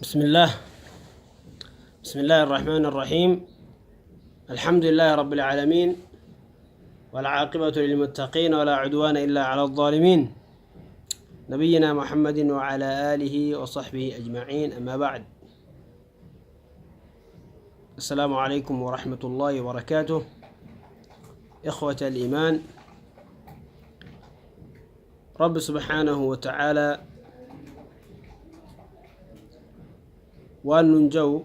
بسم الله بسم الله الرحمن الرحيم. الحمد لله رب العالمين، والعاقبة للمتقين ولا عدوان إلا على الظالمين. نبينا محمد وعلى آله وصحبه أجمعين، أما بعد. السلام عليكم ورحمة الله وبركاته. إخوة الإيمان، رب سبحانه وتعالى وننجو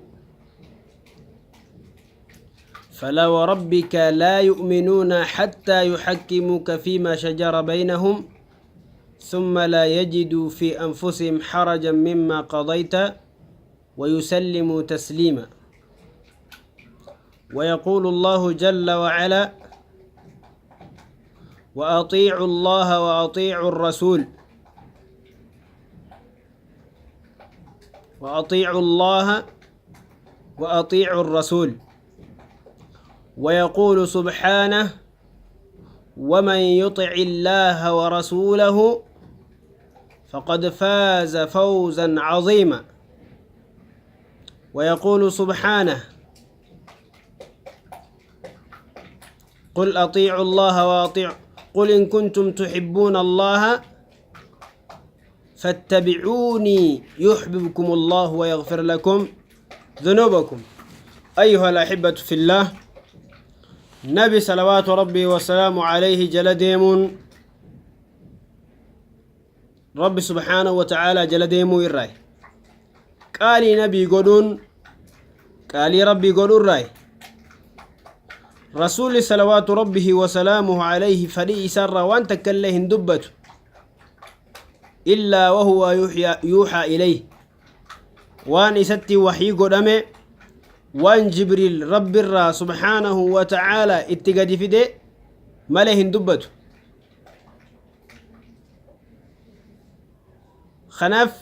فلا وربك لا يؤمنون حتى يحكموك فيما شجر بينهم ثم لا يجدوا في أنفسهم حرجا مما قضيت ويسلموا تسليما. ويقول الله جل وعلا: وأطيعوا الله وأطيعوا الرسول وأطيعوا الله وأطيعوا الرسول. ويقول سبحانه: ومن يطع الله ورسوله فقد فاز فوزا عظيما. ويقول سبحانه: قل أطيعوا الله قل إن كنتم تحبون الله فاتبعوني يحببكم الله ويغفر لكم ذنوبكم. أيها الأحبة في الله، نبي صلوات ربي وسلام عليه جلديم رب سبحانه وتعالى جلديم الراي قالي نبي قدون قالي ربي قدون راي رسول صلوات ربه وسلامه عليه فلي سر وان تكله دبته إلا وهو يوحى إليه، وان ستي وحي قدامه، وان جبريل رب الرا سبحانه وتعالى اتقاد فيده مله دبته. خنف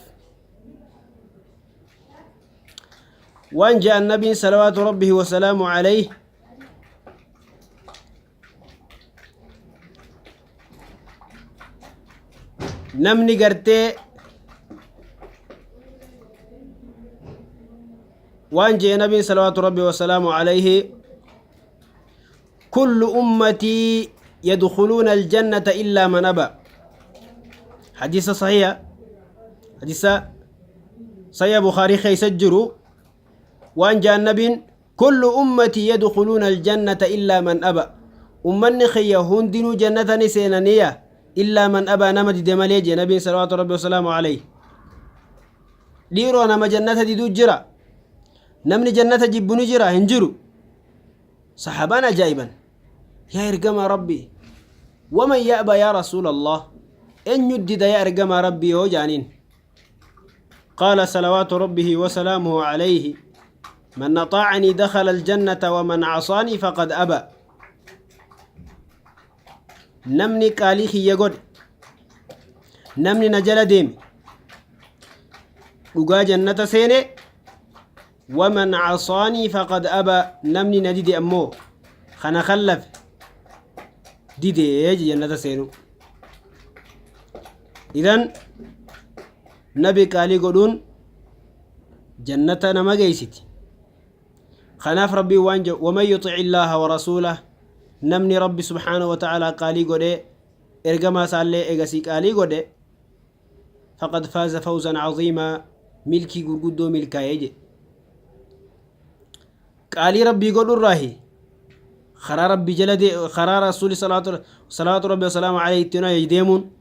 وان جاء النبي صلوات ربه وسلامه عليه نمني قرتي وان جاء النبي صلوات ربه وسلامه عليه: كل أمتي يدخلون الجنة إلا من أبى. حديث صحيح، حديث صحيح بخاري يسجروا. وان جاء النبي: كل أمتي يدخلون الجنة إلا من أبى. أمني خيهون دينو جنة نسينانية إلا من أبى نمد دماليجي. نبي صلوات ربي وسلامه عليه ديرو نما جنة دي دو جرا، نمني جنة جبنو جرا هنجرو. صحابان جايبا: يا إرقام ربي ومن يأبى يا رسول الله؟ إن يدد يا إرقام ربي هو جانين. قال صلوات ربه وسلامه عليه: من أطاعني دخل الجنة ومن عصاني فقد أبى. نمني كاليخي يقول نمني نجل ديم لقا جنة سيني، ومن عصاني فقد أبى. نمني نديدي أمو خنا خلف ديدي يجي جنة سينو. إذن نبي كالي قدون جنة نما جيستي. خناف ربي وانجو: ومن يطع الله ورسوله. نمني ربي سبحانه وتعالى قالي قده إرقما سالي إيغسي قالي قده فقد فاز فوزا عظيما. ملكي قرقدو ملكا يجي. قالي ربي قدو الراهي خرا ربي جلدي خرا رسول صلاة ربي وسلام عليه تنا يجديمون.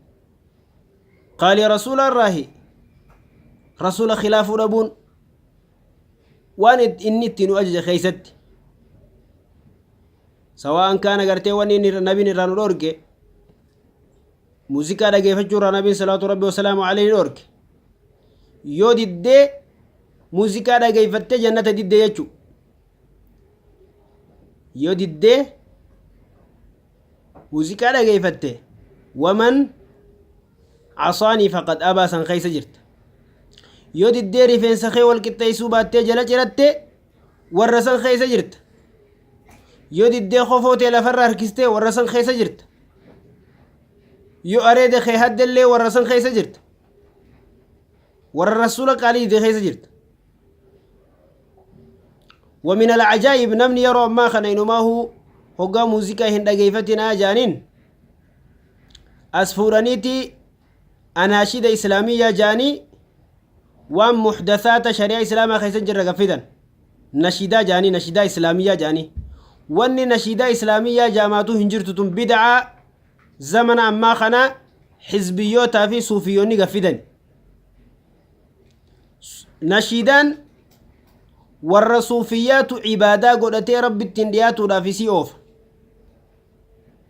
قالي رسول الراهي رسول خلاف ربون وان إني تنو أجج خيستي، سواء كان غرتي وني نبي نران لورك موسيقى دغه فجر نبي صلى الله وسلام عليه لورك يو دي موسيقى دغه فت جنة دي يچو يو دي موسيقى دغه فت. ومن عصاني فقد ابى سن خيس جرت يو دي ريفن سخي والكتيسو بات جلا جرت ورسن خيس جرت يو دي خوفوتي لفر ركستي ورسن خيس جرت يو أريد خي هد اللي ورسن خيس جرت ور الرسول قالي دي خيس جرت ومن العجائب نمني يرى ما خنين ما هو موسيقى هندقيفتنا جانين أسفورانيتي أناشيد إسلامية جاني ومحدثات شريعة إسلامية خيسن جرق فيدن نشيدا جاني نشيدا إسلامية جاني واني نشيدا إسلامية جاماتو هنجرتتم بدعة زمن أما خنا حزبيوتا في صوفيوني قفيدن نشيدان والرصوفيات عبادة قدتي رب التنديات ودافسي أوف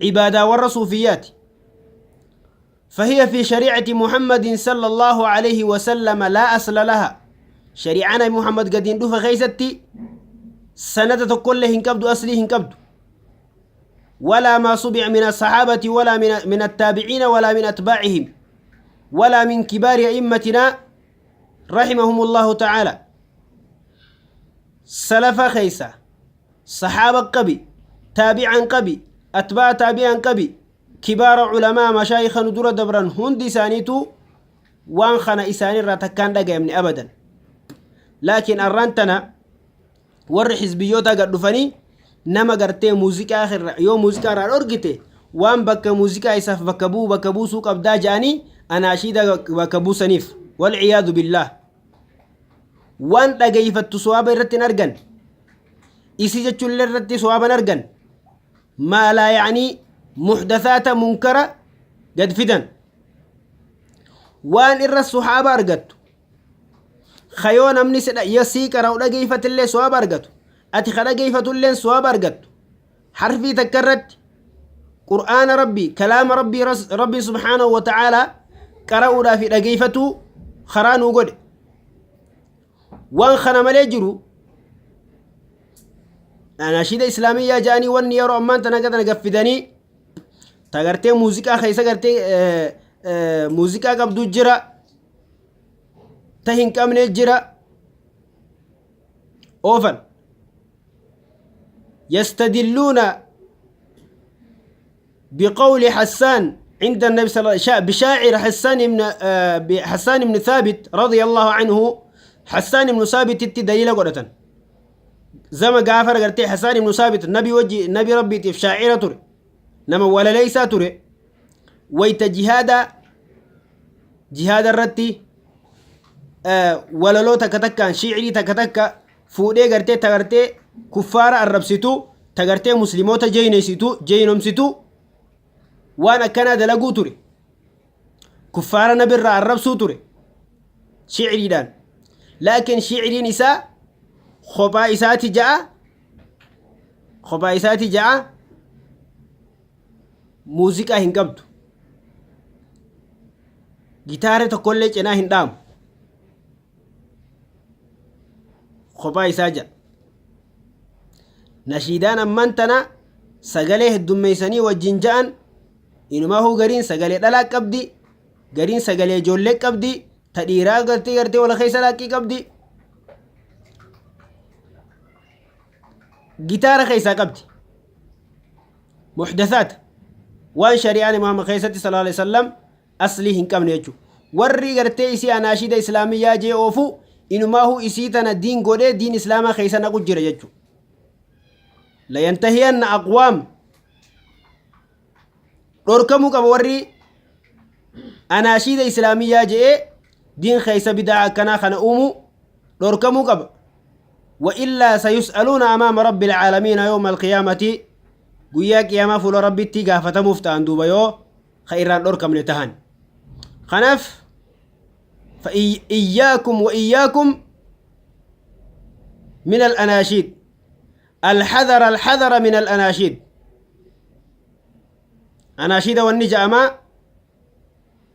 عبادة والرصوفيات فهي في شريعة محمد صلى الله عليه وسلم لا أصل لها شريعنا محمد قدين دوفا خيستي سنة كل هنكبد أصلي هنكبد ولا ما صبع من الصحابة ولا من التابعين ولا من أتباعهم ولا من كبار أئمتنا رحمهم الله تعالى سلف خيسة صحابة قبي تابعا قبي أتباع تابعا قبي كبار علماء مشايخ ندور دبران هندي سانيتو وان خنا إساني راتكان دقا من أبدا لكن الرانتنا ور حزبيوتا قد دفني نما قرتي موسيقى آخر يوم موسيقى ران أرقتي وان بك موسيقى إساف بكبو سوق أبدا جاني أناشيدا بكبو سنيف والعياذ بالله وان دقيفت سوابا رتين أرقن إسي جتشل رتي سوابا أرقن ما لا يعني محدثات منكرة قد فدن وان إر الصحابة أرقت خيون أمني سدا يسيك راو دقيفت اللي سواب أرقت أتي خلا قيفت اللي سواب أرقت حرفي تكرت قرآن ربي كلام ربي سبحانه وتعالى قرأوا في دقيفته خرانو قد وان خنا مليجرو أناشيد إسلامية جاني وان يرو أمان تنقدنا قفدني تغرتي موسيقى خيسا غرتي موسيقى قبدو جرا تهين كامني جرا أوفن يستدلون بقول حسان عند النبي صلى الله عليه وسلم بشاعر حسان بن ثابت رضي الله عنه حسان بن ثابت التدليل قرة زما غافر غرتي حسان بن ثابت نبي ربي تف شاعرة نما ولا ليس تري ويت جهاد الرتي ولا لو تكتك شعري تكتك فودي غرتي تغرتي كفار الربسيتو تغرتي مسلموت جينمسيتو وانا كان دلقو تري كفار نبر الربسو تري شعري دان لكن شعري نساء خبائساتي جاء موسيقى هنقبض جيتارة تقول جنا هندام خبائساجا نشيدان أمانتنا سغليه الدميساني والجنجان إنما هو غرين سغليه دلا قبدي غرين سغليه جولي قبدي تديرا غرتي ولا خيسا لاكي قبدي جيتارة خيسا قبدي محدثات وان شريعة محمد خيستي صلى الله عليه وسلم أصلي هنكم نيجو ورّي غرتي إسي أناشيد إسلامية جي أوفو إنما هو إسيتنا دين قولي دين إسلاما خيسا نقود جرى جيجو لينتهين أقوام روركمو كبوري أناشيد إسلامية جي دين خيسا بدعا كنا خنا أمو روركمو كب وإلا سيسألون أمام رب العالمين يوم القيامة قياك يا ما فول ربي تيغا فتمفتان دوبايو خيران دوركم لتهان خنف فإياكم وإياكم من الأناشيد الحذر من الأناشيد أناشيد والنجامة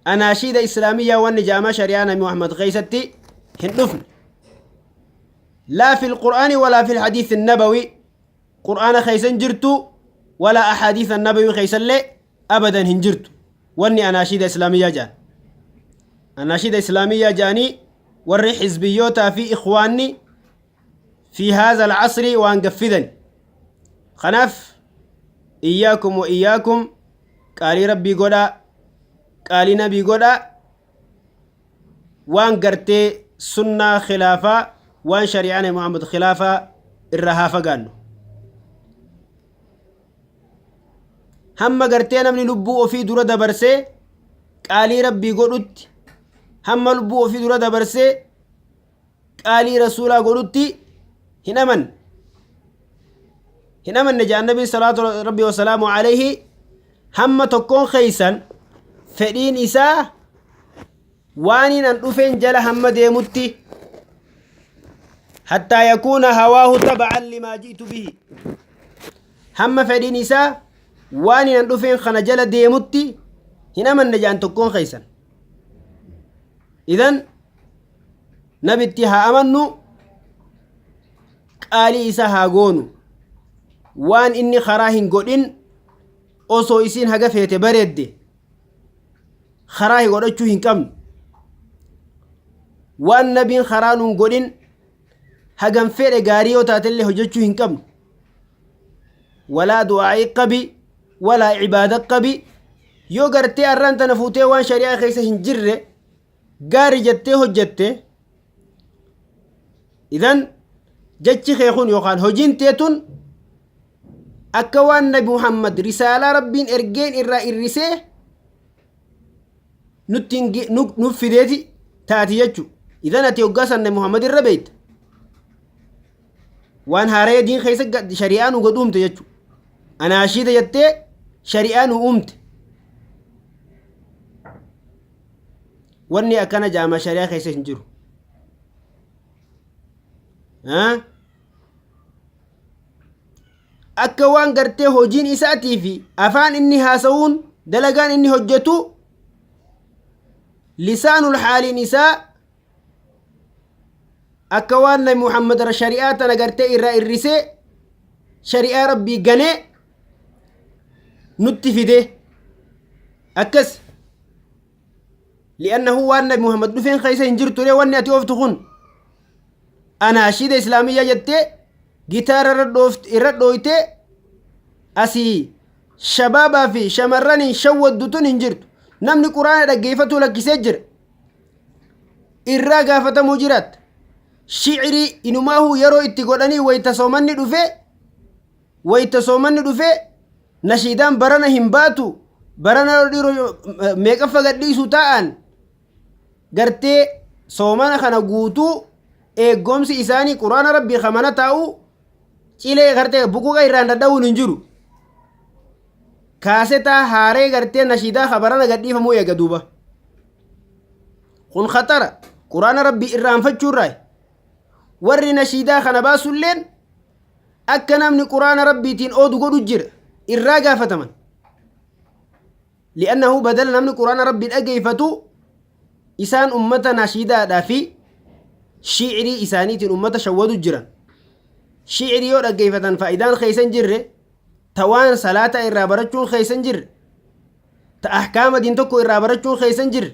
أناشيد إسلامية والنجامة شريعنا محمد غيستي هندفن لا في القرآن ولا في الحديث النبوي قرآن خيسن جرتو ولا أحاديث النبوي خيسن لي أبدا هنجرتو واني أناشيد إسلامية جان أناشيد إسلامية جاني وري حزبيوتا في إخواني في هذا العصر وانقفذني خنف إياكم وإياكم قالي ربي قولا قالي نبي قولا وان قرتي سنة خلافة وان شريعنا محمد خلافة irraa fagaannu hamma gartee namni lubbuu ofii dura dabarsee qaalii rabbii godhutti hamma lubbuu ofii dura dabarsee qaalii rasuulaa godhutti hin amanne jaa nabii salaatu rabbii wasalaamu alayhi hamma tokkoon keeysan fedhiin isaa waaniin an dhufeen jala hamma deemutti hattaa yakuuna hawaahu taba'an limaa ji'tu bihi hamma fedhiin isaa waaniin an dhufeen kana jala deemutti hin amanne jaan tokkoon keeysan idan nabitti haa amannu qaalii isa haa goonu waan inni karaa hin godhin osoo isiin haga feete bareedde karaa hin godhachuu hin qabnu waan nabiin karaa nuun godhin hagam fedhe gaarii yoo taatellee hojjechuu hin qabnu walaa du'aa'ii qabi walaa cibaada qabi yoo gartee arraan tana fuutee waan shari'aa keessa hin jirre gaari jettee hojjette idan jechi kee kun yookaan hojiin teetun akka waan nabi muhammad risaalaa rabbiin ergeen irraa irrisee nuuf fideeti taati jechu idan ati hoggaa san nabi muhammad irra beeyta waan haaree diin keessa shari'aa nu godhuumte jechu anaashiida jettee shari'aa nu uumte wanni akkana jaama shari'aa keessa hin jiru akka waan gartee hojiin isaatii fi afaan inni haasa'uun dalagaan inni hojjetu lisaanul haaliin isaa akka waan nabi muhammad shari'aa tana gartee irraa irrisee shari'aa rabbii ganee nutti fide akkas li'annahu waan nabi muhammad dhufeen keessa hin jirture wanni ati ooftu kun anaashiida islaamiyyaa jettee gitaara irra dhooyte asii shabaabaa fi shamarraniin shawwaddutun hin jirtu namni quraana dhaggeeffatu lakkisee jira irraa gaafatamuu jiraat shi'irii inumaahu yeroo itti godhanii wayta soomanni dhufe nashiidaan barana hin baatu barana dhiiroo meeqaffa gadhiisu ta'an gartee soomana kana guutuu eegomsi isaanii quraana rabbii kamana taa'u cilee gartee buquqa irraan dadha'uun hin jiru kaasetaa haaree gartee nashiidaa kabarana gadhiifamuu eega duuba kun khatara quraana rabbii irraanfachuurraa warri nashiidaa kana baasulleen akka namni quraana rabbiitiin oodu godhu jira irraa gaafataman li'annahu badala namni quraana rabbii dhageeffatu isaan ummata nashiidaadhaa fi shi'irii isaaniitiin ummata shawwadu jiran shi'irii yoo dhageeffatan faayidaan keeysan jirre ta waan salaata irraa barachuun keeysan jirre ta ahkaama diin tokko irraa barachuun keeysan jirre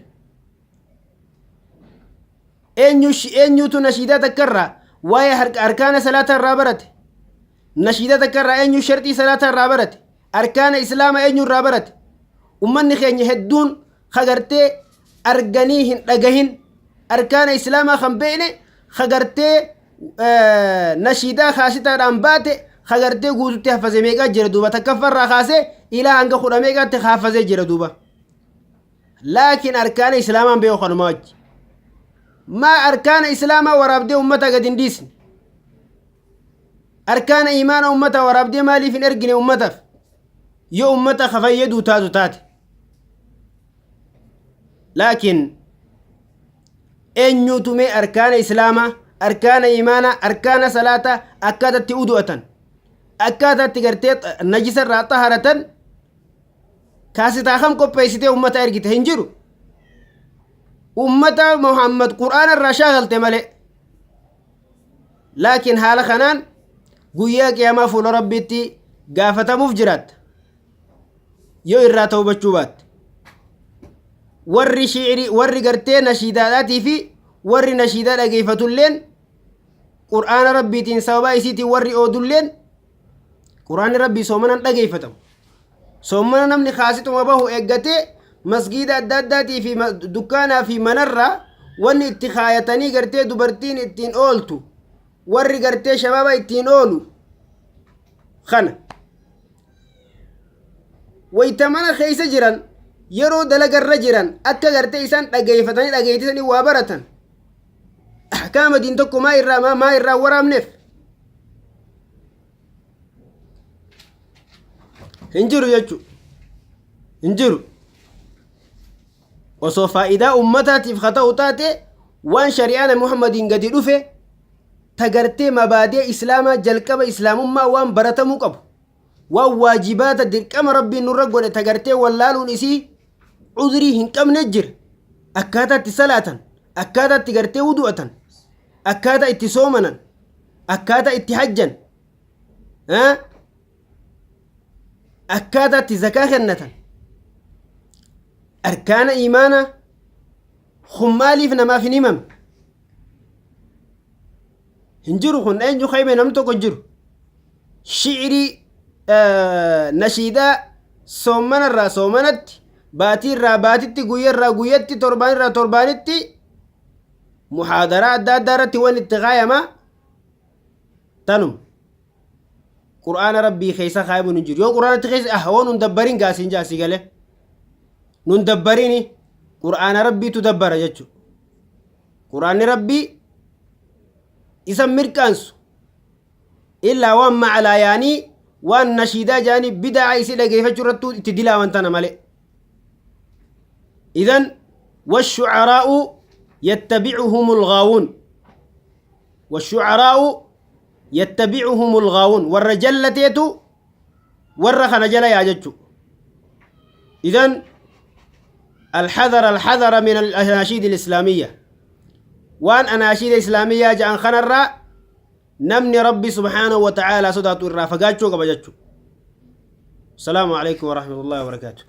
eenyutu nashiidaa takkarraa waa'ee arkaana salaata irraa barate nashiidaa takkarraa eenyu sharxii salaata irraa barate arkaana islaama eenyu irraa barate ummanni keenya hedduun kagartee arganii hin dhagahin arkaana islaamaa kan beekne kagartee nashiidaa kaasitaadhaan baate kagartee guututti hafazee meeqaa jira duuba takkaffarraa kaasee ilaa hanga 10 meeqaatti hafazee jira duuba laakiin arkaana islaamaan beeku kanuma wajji maa arkaana islaamaa waraabdee ummata gad hin dhiisne arkaana imaana ummata waraabdee maaliif hin ergine ummataaf yoo ummata kafayyaduu taatu taate laakiin eenyuutumee arkaana islaamaa arkaana imaana arkaana salaata akkaatatti udu'atan akkaatatti gartee najisa irraa xaharatan kaasitaa kam qopheessitee ummata ergite hin jiru ummata muhammad qur'aana irraa shaagalte malee laakiin haala kanaan guyyaa qiyaamaa fuula rabbiitti gaafatamuuf jiraatta yoo irraa tawbachuu baatte warri shi'irii warri gartee nashiidaadhaatii fi warri nashiidaa dhageeffatulleen qur'aana rabbiitiin sababa isiitiin warri oodulleen qur'aanni rabbii soomanan dhageeffatamu soomana namni kaasituma bahu eeggatee masgiida adda addaatii fi dukkaanaa fi manarraa wanni itti kaayatanii gartee dubartiin ittiin ooltu warri gartee shabaaba ittiin oolu kana wayta mana keessa jiran yeroo dalagarra jiran akka gartee isaan dhageeffatanii dhageettisanii waa baratan ahkaama diin tokko maa irraa waraabneef hin jiru jechuu hin jiru osoo faayidaa ummataatiif haa ta'u taate waan shari'aana muhammadiin gadi dhufe tagartee mabaadee islaamaa jalqaba islaamummaa waan baratamuu qabu waan waajibaata dirqama rabbiin nurra godhe tagartee wallaaluun isii udrii hin qabne jira akkaataa itti salaatan akkaataa itti gartee wudu'atan akkaataa itti soomanan akkaataa itti hajjan akkaataa itti zakaa kennatan arkaana iimaana hummaaliif namaaf hin himamne hin jiru kun eenyu khayme nam tokko jiru shi'irii nashiidaa soomanarraa soomanatti baatiirraa baatitti guyyarraa guyyatti torbaanirraa torbaanitti muhaadaraa adda addaa irratti waan itti kaayamaa tanum qur'aana rabbii keessa kaayamuun hin jiru yoo qur'aanatti keessa waan nun dabbarin gaasiin jaasii galee nun dabbarini qur'aana rabbiitu dabbara jechuudha qur'aanni rabbii isa mirqaansu illaa waan macalaa yaanii waan nashiidaa jaanii bidaa isi dhageeffachuu irrattuu itti dilaawan tana malee idan washucaraa'u yattabicuhum ulgaawuun washucaraa'u yattabicuhum ulgaawuun warra jallateetu warra kana jala yaa jechu idan الحذر من الأناشيد الإسلامية وان أناشيد إسلامية جاءن خنرا نمني ربي سبحانه وتعالى صدات الرافقات شوك بجاتشو السلام عليكم ورحمة الله وبركاته